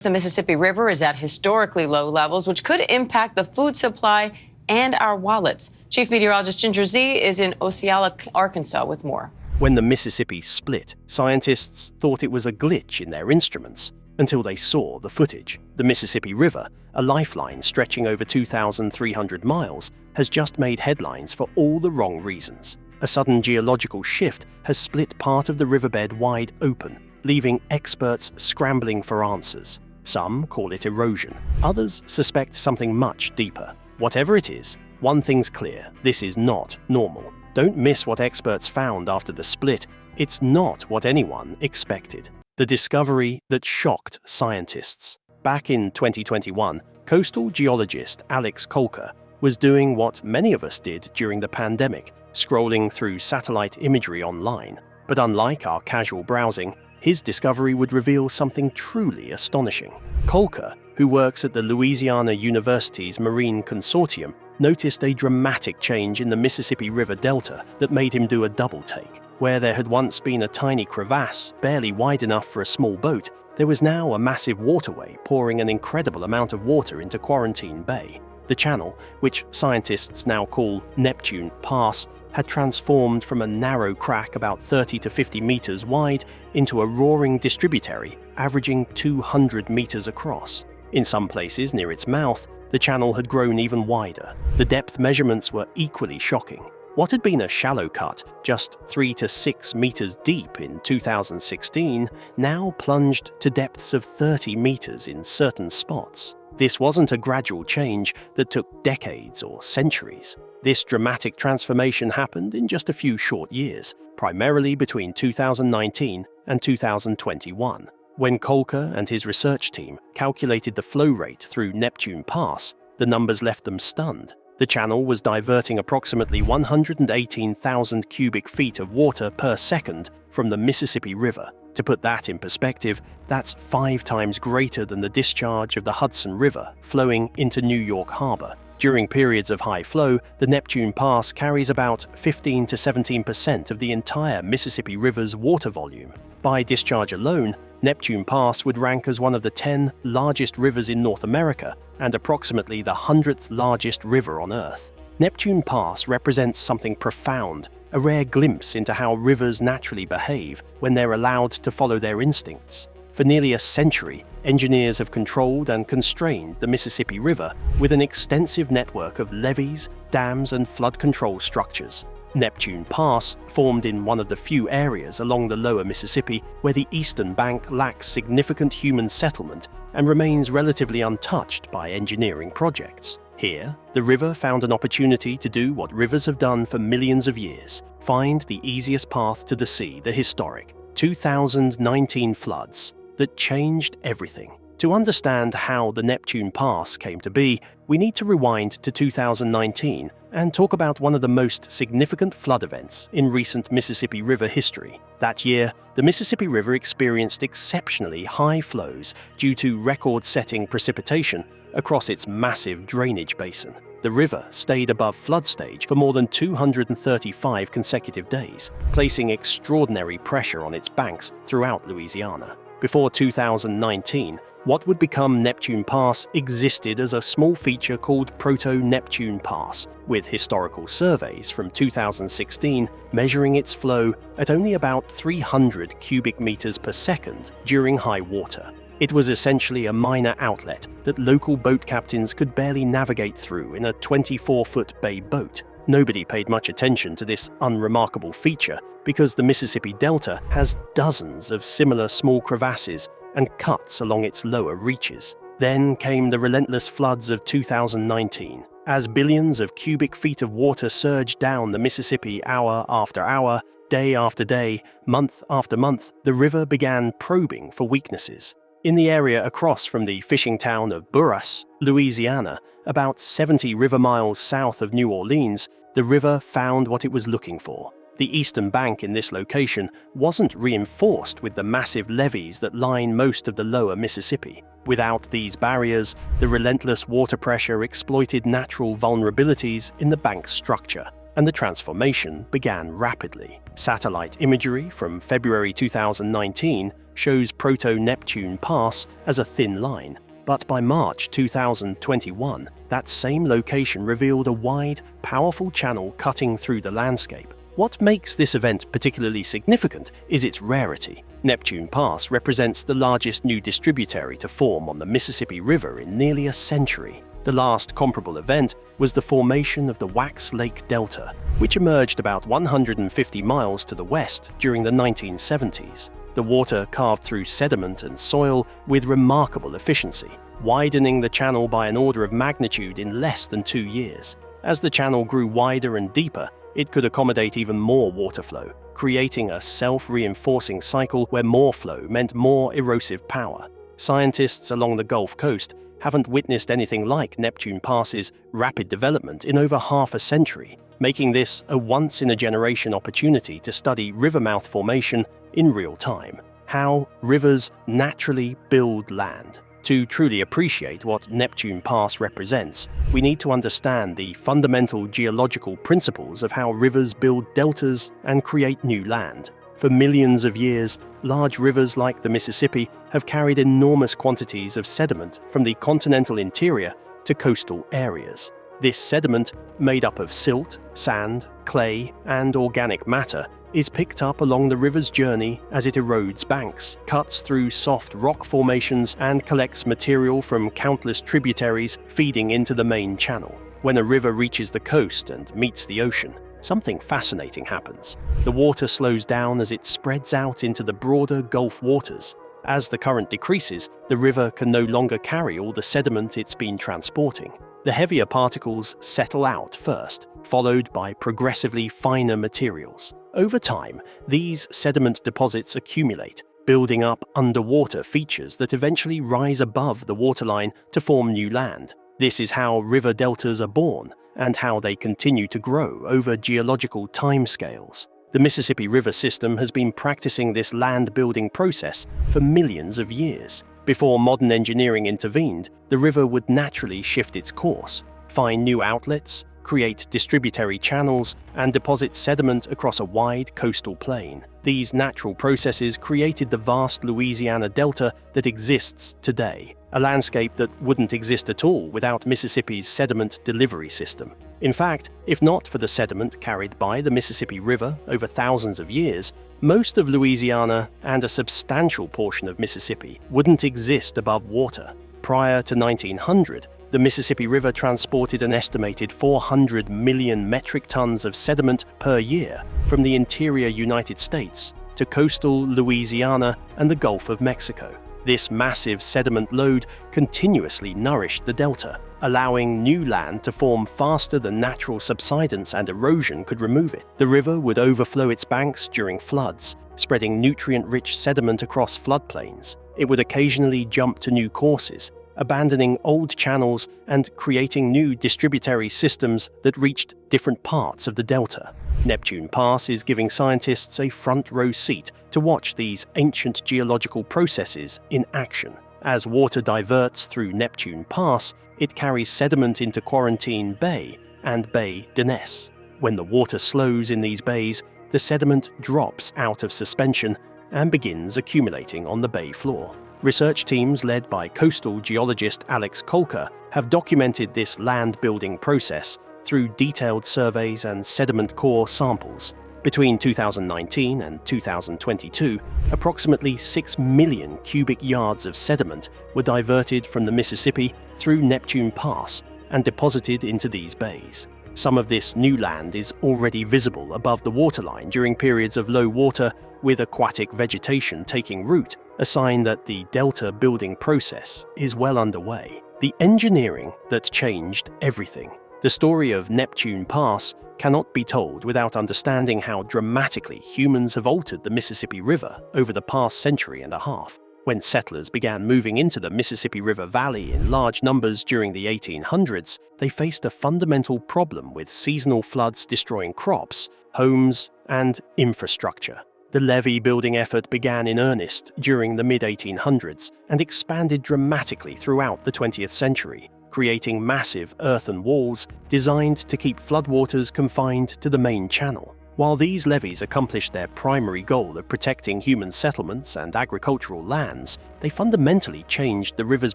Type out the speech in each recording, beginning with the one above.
The Mississippi River is at historically low levels, which could impact the food supply and our wallets. Chief Meteorologist Ginger Z is in Osceola, Arkansas with more. When the Mississippi split, scientists thought it was a glitch in their instruments until they saw the footage. The Mississippi River, a lifeline stretching over 2,300 miles, has just made headlines for all the wrong reasons. A sudden geological shift has split part of the riverbed wide open, leaving experts scrambling for answers. Some call it erosion. Others suspect something much deeper. Whatever it is, one thing's clear: this is not normal. Don't miss what experts found after the split. It's not what anyone expected. The discovery that shocked scientists. Back in 2021, coastal geologist Alex Kolker was doing what many of us did during the pandemic, scrolling through satellite imagery online. But unlike our casual browsing, his discovery would reveal something truly astonishing. Kolker, who works at the Louisiana University's Marine Consortium, noticed a dramatic change in the Mississippi River Delta that made him do a double take. Where there had once been a tiny crevasse, barely wide enough for a small boat, there was now a massive waterway pouring an incredible amount of water into Quarantine Bay. The channel, which scientists now call Neptune Pass, had transformed from a narrow crack about 30 to 50 meters wide into a roaring distributary averaging 200 meters across. In some places near its mouth, the channel had grown even wider. The depth measurements were equally shocking. What had been a shallow cut, just 3 to 6 meters deep in 2016, now plunged to depths of 30 meters in certain spots. This wasn't a gradual change that took decades or centuries. This dramatic transformation happened in just a few short years, primarily between 2019 and 2021. When Kolker and his research team calculated the flow rate through Neptune Pass, the numbers left them stunned. The channel was diverting approximately 118,000 cubic feet of water per second from the Mississippi River. To put that in perspective, that's 5 times greater than the discharge of the Hudson River flowing into New York Harbor. During periods of high flow, the Neptune Pass carries about 15 to 17% of the entire Mississippi River's water volume. By discharge alone, Neptune Pass would rank as one of the 10 largest rivers in North America and approximately the 100th largest river on Earth. Neptune Pass represents something profound, a rare glimpse into how rivers naturally behave when they're allowed to follow their instincts. For nearly a century, engineers have controlled and constrained the Mississippi River with an extensive network of levees, dams, and flood control structures. Neptune Pass formed in one of the few areas along the lower Mississippi where the eastern bank lacks significant human settlement and remains relatively untouched by engineering projects. Here, the river found an opportunity to do what rivers have done for millions of years: find the easiest path to the sea, the historic 2019 floods that changed everything. To understand how the Neptune Pass came to be, we need to rewind to 2019 and talk about one of the most significant flood events in recent Mississippi River history. That year, the Mississippi River experienced exceptionally high flows due to record-setting precipitation across its massive drainage basin. The river stayed above flood stage for more than 235 consecutive days, placing extraordinary pressure on its banks throughout Louisiana. Before 2019, what would become Neptune Pass existed as a small feature called Proto-Neptune Pass, with historical surveys from 2016 measuring its flow at only about 300 cubic meters per second during high water. It was essentially a minor outlet that local boat captains could barely navigate through in a 24-foot bay boat. Nobody paid much attention to this unremarkable feature because the Mississippi Delta has dozens of similar small crevasses and cuts along its lower reaches. Then came the relentless floods of 2019. As billions of cubic feet of water surged down the Mississippi hour after hour, day after day, month after month, the river began probing for weaknesses. In the area across from the fishing town of Burras, Louisiana, about 70 river miles south of New Orleans, the river found what it was looking for. The eastern bank in this location wasn't reinforced with the massive levees that line most of the lower Mississippi. Without these barriers, the relentless water pressure exploited natural vulnerabilities in the bank's structure, and the transformation began rapidly. Satellite imagery from February 2019 shows Proto-Neptune Pass as a thin line, but by March 2021, that same location revealed a wide, powerful channel cutting through the landscape. What makes this event particularly significant is its rarity. Neptune Pass represents the largest new distributary to form on the Mississippi River in nearly a century. The last comparable event was the formation of the Wax Lake Delta, which emerged about 150 miles to the west during the 1970s. The water carved through sediment and soil with remarkable efficiency, widening the channel by an order of magnitude in less than 2 years. As the channel grew wider and deeper, it could accommodate even more water flow, creating a self-reinforcing cycle where more flow meant more erosive power. Scientists along the Gulf Coast haven't witnessed anything like Neptune Pass's rapid development in over half a century, making this a once-in-a-generation opportunity to study river mouth formation in real time. How rivers naturally build land. To truly appreciate what Neptune Pass represents, we need to understand the fundamental geological principles of how rivers build deltas and create new land. For millions of years, large rivers like the Mississippi have carried enormous quantities of sediment from the continental interior to coastal areas. This sediment, made up of silt, sand, clay, and organic matter, is picked up along the river's journey as it erodes banks, cuts through soft rock formations, and collects material from countless tributaries feeding into the main channel. When a river reaches the coast and meets the ocean, something fascinating happens. The water slows down as it spreads out into the broader Gulf waters. As the current decreases, the river can no longer carry all the sediment it's been transporting. The heavier particles settle out first, followed by progressively finer materials. Over time, these sediment deposits accumulate, building up underwater features that eventually rise above the waterline to form new land. This is how river deltas are born, and how they continue to grow over geological timescales. The Mississippi River system has been practicing this land-building process for millions of years. Before modern engineering intervened, the river would naturally shift its course, find new outlets, create distributary channels, and deposit sediment across a wide coastal plain. These natural processes created the vast Louisiana Delta that exists today, a landscape that wouldn't exist at all without Mississippi's sediment delivery system. In fact, if not for the sediment carried by the Mississippi River over thousands of years, most of Louisiana and a substantial portion of Mississippi wouldn't exist above water. Prior to 1900, the Mississippi River transported an estimated 400 million metric tons of sediment per year from the interior United States to coastal Louisiana and the Gulf of Mexico. This massive sediment load continuously nourished the delta, allowing new land to form faster than natural subsidence and erosion could remove it. The river would overflow its banks during floods, spreading nutrient-rich sediment across floodplains. It would occasionally jump to new courses, abandoning old channels and creating new distributary systems that reached different parts of the delta. Neptune Pass is giving scientists a front-row seat to watch these ancient geological processes in action. As water diverts through Neptune Pass, it carries sediment into Quarantine Bay and Bay de Ness. When the water slows in these bays, the sediment drops out of suspension and begins accumulating on the bay floor. Research teams led by coastal geologist Alex Kolker have documented this land-building process through detailed surveys and sediment core samples. Between 2019 and 2022, approximately 6 million cubic yards of sediment were diverted from the Mississippi through Neptune Pass and deposited into these bays. Some of this new land is already visible above the waterline during periods of low water, with aquatic vegetation taking root, a sign that the delta building process is well underway. The engineering that changed everything. The story of Neptune Pass cannot be told without understanding how dramatically humans have altered the Mississippi River over the past century and a half. When settlers began moving into the Mississippi River Valley in large numbers during the 1800s, they faced a fundamental problem with seasonal floods destroying crops, homes, and infrastructure. The levee-building effort began in earnest during the mid-1800s and expanded dramatically throughout the 20th century, creating massive earthen walls designed to keep floodwaters confined to the main channel. While these levees accomplished their primary goal of protecting human settlements and agricultural lands, they fundamentally changed the river's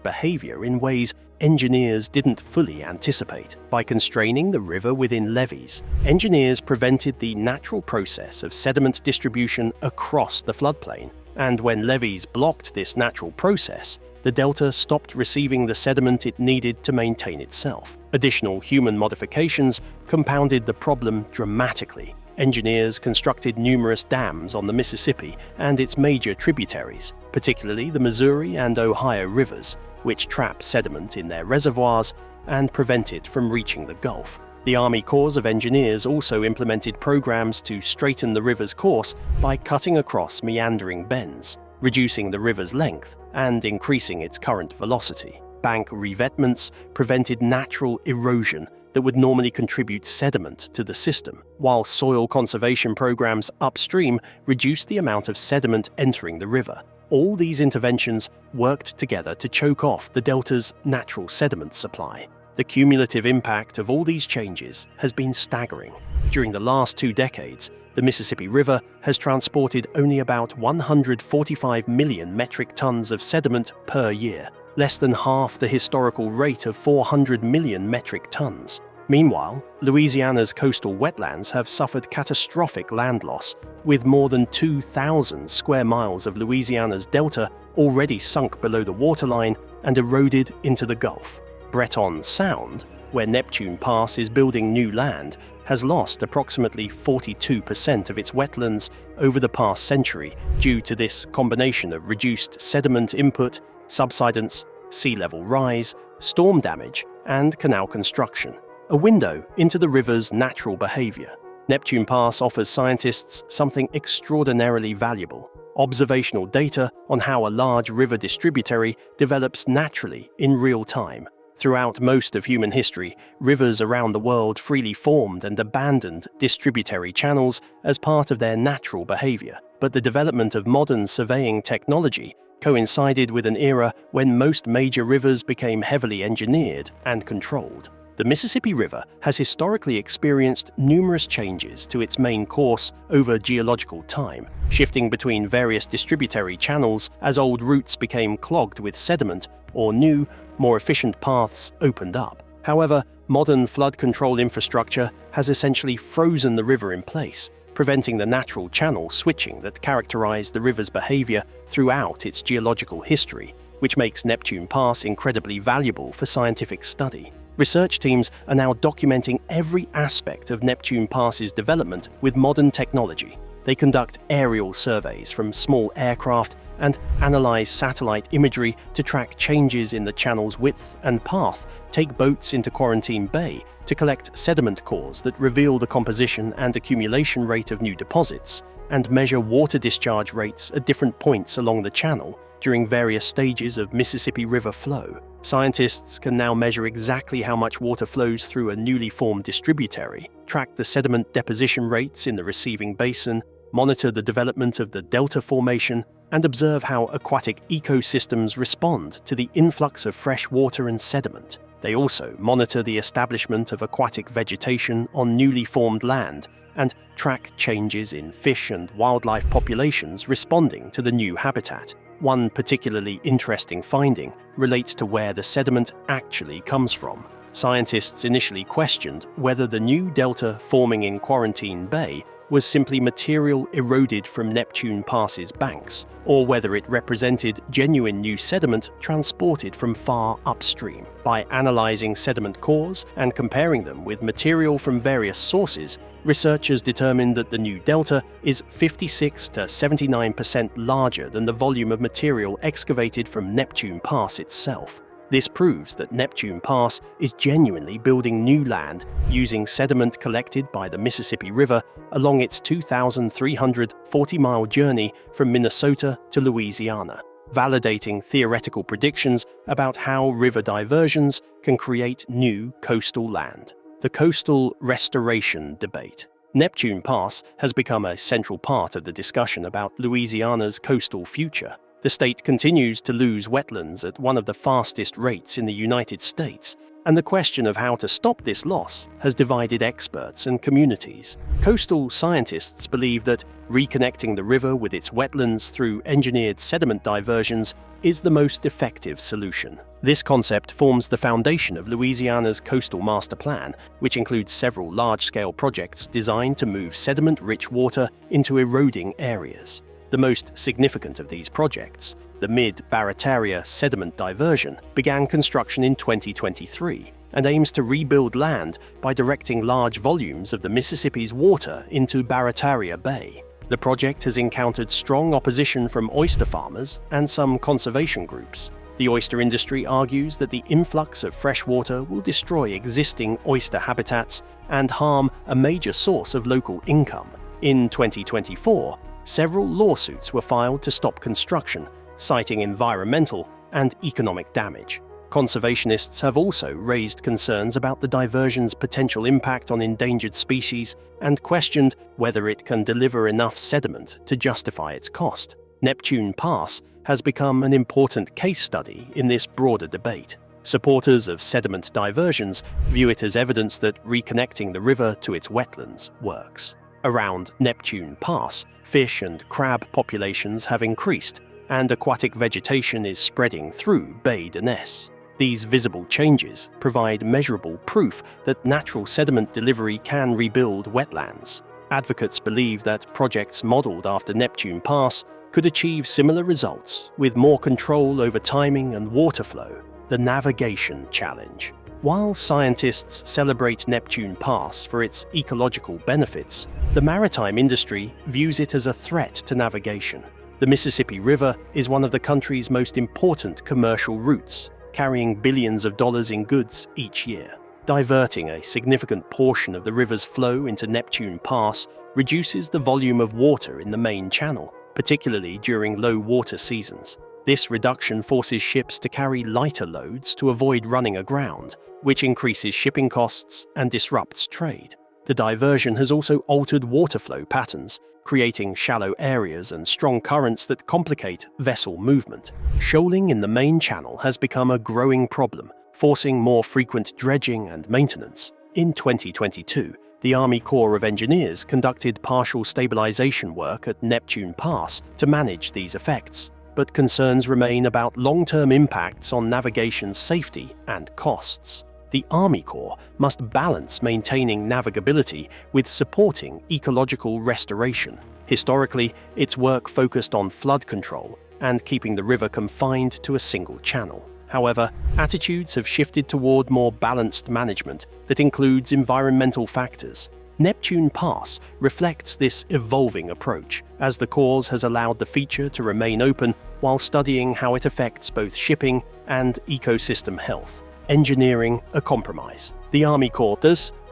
behavior in ways engineers didn't fully anticipate. By constraining the river within levees, engineers prevented the natural process of sediment distribution across the floodplain. And when levees blocked this natural process, the delta stopped receiving the sediment it needed to maintain itself. Additional human modifications compounded the problem dramatically. Engineers constructed numerous dams on the Mississippi and its major tributaries, particularly the Missouri and Ohio rivers, which trap sediment in their reservoirs and prevent it from reaching the Gulf. The Army Corps of Engineers also implemented programs to straighten the river's course by cutting across meandering bends, reducing the river's length and increasing its current velocity. Bank revetments prevented natural erosion that would normally contribute sediment to the system, while soil conservation programs upstream reduced the amount of sediment entering the river. All these interventions worked together to choke off the delta's natural sediment supply. The cumulative impact of all these changes has been staggering. During the last 2 decades, the Mississippi River has transported only about 145 million metric tons of sediment per year, less than half the historical rate of 400 million metric tons. Meanwhile, Louisiana's coastal wetlands have suffered catastrophic land loss, with more than 2,000 square miles of Louisiana's delta already sunk below the waterline and eroded into the Gulf. Breton Sound, where Neptune Pass is building new land, has lost approximately 42% of its wetlands over the past century due to this combination of reduced sediment input, subsidence, sea level rise, storm damage, and canal construction. A window into the river's natural behavior. Neptune Pass offers scientists something extraordinarily valuable: observational data on how a large river distributary develops naturally in real time. Throughout most of human history, rivers around the world freely formed and abandoned distributary channels as part of their natural behavior. But the development of modern surveying technology coincided with an era when most major rivers became heavily engineered and controlled. The Mississippi River has historically experienced numerous changes to its main course over geological time, shifting between various distributary channels as old routes became clogged with sediment or new, more efficient paths opened up. However, modern flood control infrastructure has essentially frozen the river in place, preventing the natural channel switching that characterized the river's behavior throughout its geological history, which makes Neptune Pass incredibly valuable for scientific study. Research teams are now documenting every aspect of Neptune Pass's development with modern technology. They conduct aerial surveys from small aircraft and analyze satellite imagery to track changes in the channel's width and path, take boats into Quarantine Bay to collect sediment cores that reveal the composition and accumulation rate of new deposits, and measure water discharge rates at different points along the channel during various stages of Mississippi River flow. Scientists can now measure exactly how much water flows through a newly formed distributary, track the sediment deposition rates in the receiving basin, monitor the development of the delta formation, and observe how aquatic ecosystems respond to the influx of fresh water and sediment. They also monitor the establishment of aquatic vegetation on newly formed land and track changes in fish and wildlife populations responding to the new habitat. One particularly interesting finding relates to where the sediment actually comes from. Scientists initially questioned whether the new delta forming in Quarantine Bay was simply material eroded from Neptune Pass's banks, or whether it represented genuine new sediment transported from far upstream. By analyzing sediment cores and comparing them with material from various sources, researchers determined that the new delta is 56 to 79% larger than the volume of material excavated from Neptune Pass itself. This proves that Neptune Pass is genuinely building new land using sediment collected by the Mississippi River along its 2,340-mile journey from Minnesota to Louisiana, validating theoretical predictions about how river diversions can create new coastal land. The coastal restoration debate. Neptune Pass has become a central part of the discussion about Louisiana's coastal future. The state continues to lose wetlands at one of the fastest rates in the United States, and the question of how to stop this loss has divided experts and communities. Coastal scientists believe that reconnecting the river with its wetlands through engineered sediment diversions is the most effective solution. This concept forms the foundation of Louisiana's Coastal Master Plan, which includes several large-scale projects designed to move sediment-rich water into eroding areas. The most significant of these projects, the Mid-Barataria Sediment Diversion, began construction in 2023 and aims to rebuild land by directing large volumes of the Mississippi's water into Barataria Bay. The project has encountered strong opposition from oyster farmers and some conservation groups. The oyster industry argues that the influx of fresh water will destroy existing oyster habitats and harm a major source of local income. In 2024, several lawsuits were filed to stop construction, citing environmental and economic damage. Conservationists have also raised concerns about the diversion's potential impact on endangered species and questioned whether it can deliver enough sediment to justify its cost. Neptune Pass has become an important case study in this broader debate. Supporters of sediment diversions view it as evidence that reconnecting the river to its wetlands works. Around Neptune Pass, fish and crab populations have increased, and aquatic vegetation is spreading through Bay de Ness. These visible changes provide measurable proof that natural sediment delivery can rebuild wetlands. Advocates believe that projects modeled after Neptune Pass could achieve similar results with more control over timing and water flow. The navigation challenge. While scientists celebrate Neptune Pass for its ecological benefits, the maritime industry views it as a threat to navigation. The Mississippi River is one of the country's most important commercial routes, carrying billions of dollars in goods each year. Diverting a significant portion of the river's flow into Neptune Pass reduces the volume of water in the main channel, particularly during low water seasons. This reduction forces ships to carry lighter loads to avoid running aground, which increases shipping costs and disrupts trade. The diversion has also altered water flow patterns, creating shallow areas and strong currents that complicate vessel movement. Shoaling in the main channel has become a growing problem, forcing more frequent dredging and maintenance. In 2022, the Army Corps of Engineers conducted partial stabilization work at Neptune Pass to manage these effects, but concerns remain about long-term impacts on navigation safety and costs. The Army Corps must balance maintaining navigability with supporting ecological restoration. Historically, its work focused on flood control and keeping the river confined to a single channel. However, attitudes have shifted toward more balanced management that includes environmental factors. Neptune Pass reflects this evolving approach, as the Corps has allowed the feature to remain open while studying how it affects both shipping and ecosystem health. Engineering a compromise. The Army Corps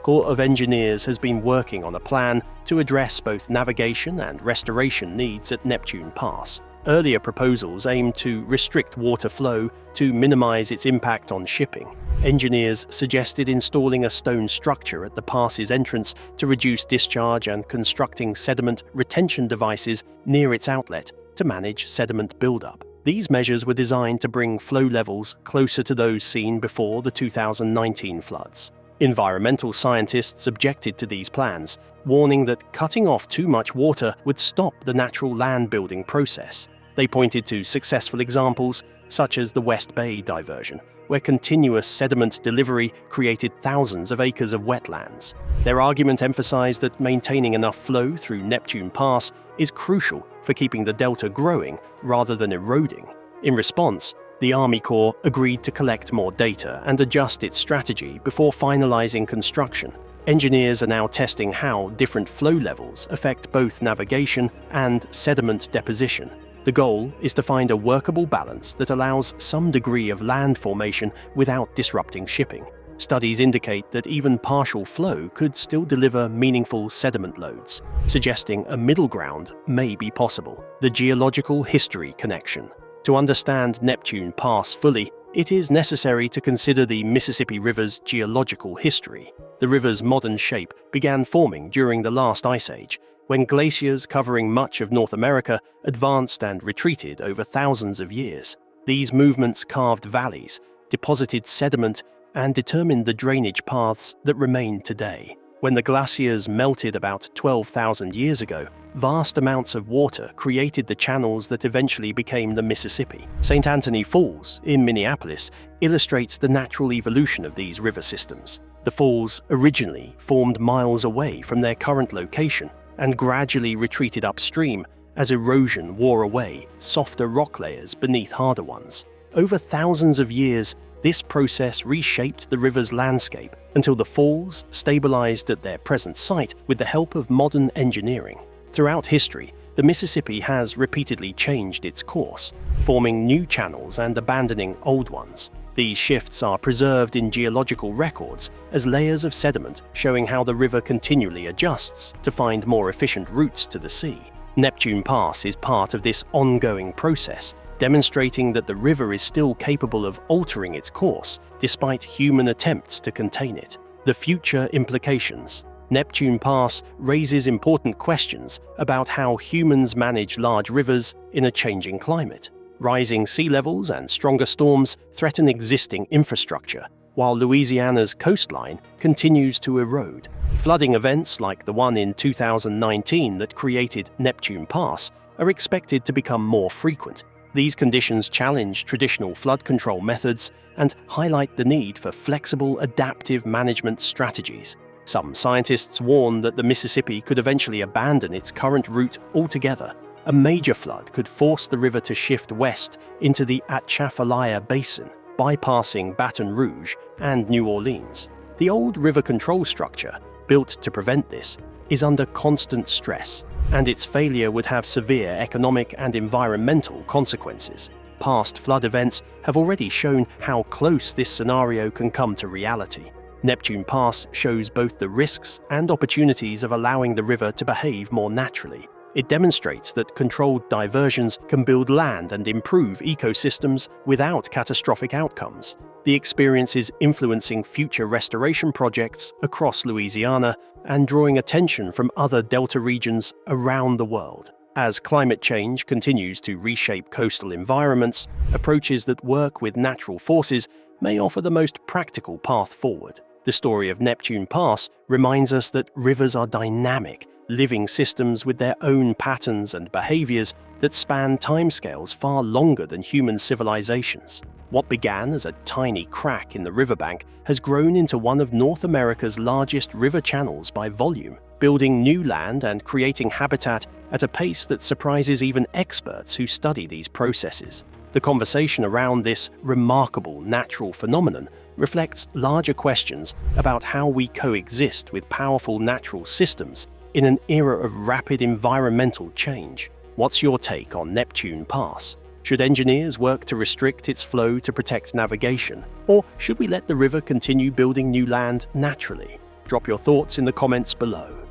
of Engineers has been working on a plan to address both navigation and restoration needs at Neptune Pass. Earlier proposals aimed to restrict water flow to minimize its impact on shipping. Engineers suggested installing a stone structure at the pass's entrance to reduce discharge and constructing sediment retention devices near its outlet to manage sediment buildup. These measures were designed to bring flow levels closer to those seen before the 2019 floods. Environmental scientists objected to these plans, warning that cutting off too much water would stop the natural land building process. They pointed to successful examples, such as the West Bay diversion, where continuous sediment delivery created thousands of acres of wetlands. Their argument emphasized that maintaining enough flow through Neptune Pass is crucial for keeping the delta growing rather than eroding. In response, the Army Corps agreed to collect more data and adjust its strategy before finalizing construction. Engineers are now testing how different flow levels affect both navigation and sediment deposition. The goal is to find a workable balance that allows some degree of land formation without disrupting shipping. Studies indicate that even partial flow could still deliver meaningful sediment loads, suggesting a middle ground may be possible. The geological history connection. To understand Neptune Pass fully, it is necessary to consider the Mississippi River's geological history. The river's modern shape began forming during the last ice age, when glaciers covering much of North America advanced and retreated over thousands of years. These movements carved valleys, deposited sediment, and determined the drainage paths that remain today. When the glaciers melted about 12,000 years ago, vast amounts of water created the channels that eventually became the Mississippi. St. Anthony Falls, in Minneapolis, illustrates the natural evolution of these river systems. The falls originally formed miles away from their current location and gradually retreated upstream as erosion wore away softer rock layers beneath harder ones. Over thousands of years, this process reshaped the river's landscape until the falls stabilized at their present site with the help of modern engineering. Throughout history, the Mississippi has repeatedly changed its course, forming new channels and abandoning old ones. These shifts are preserved in geological records as layers of sediment showing how the river continually adjusts to find more efficient routes to the sea. Neptune Pass is part of this ongoing process, demonstrating that the river is still capable of altering its course despite human attempts to contain it. The future implications. Neptune Pass raises important questions about how humans manage large rivers in a changing climate. Rising sea levels and stronger storms threaten existing infrastructure, while Louisiana's coastline continues to erode. Flooding events like the one in 2019 that created Neptune Pass are expected to become more frequent. These conditions challenge traditional flood control methods and highlight the need for flexible, adaptive management strategies. Some scientists warn that the Mississippi could eventually abandon its current route altogether. A major flood could force the river to shift west into the Atchafalaya Basin, bypassing Baton Rouge and New Orleans. The old river control structure, built to prevent this, is under constant stress, and its failure would have severe economic and environmental consequences. Past flood events have already shown how close this scenario can come to reality. Neptune Pass shows both the risks and opportunities of allowing the river to behave more naturally. It demonstrates that controlled diversions can build land and improve ecosystems without catastrophic outcomes. The experience is influencing future restoration projects across Louisiana and drawing attention from other delta regions around the world. As climate change continues to reshape coastal environments, approaches that work with natural forces may offer the most practical path forward. The story of Neptune Pass reminds us that rivers are dynamic, living systems with their own patterns and behaviors that span timescales far longer than human civilizations. What began as a tiny crack in the riverbank has grown into one of North America's largest river channels by volume, building new land and creating habitat at a pace that surprises even experts who study these processes. The conversation around this remarkable natural phenomenon reflects larger questions about how we coexist with powerful natural systems in an era of rapid environmental change. What's your take on Neptune Pass? Should engineers work to restrict its flow to protect navigation? Or should we let the river continue building new land naturally? Drop your thoughts in the comments below.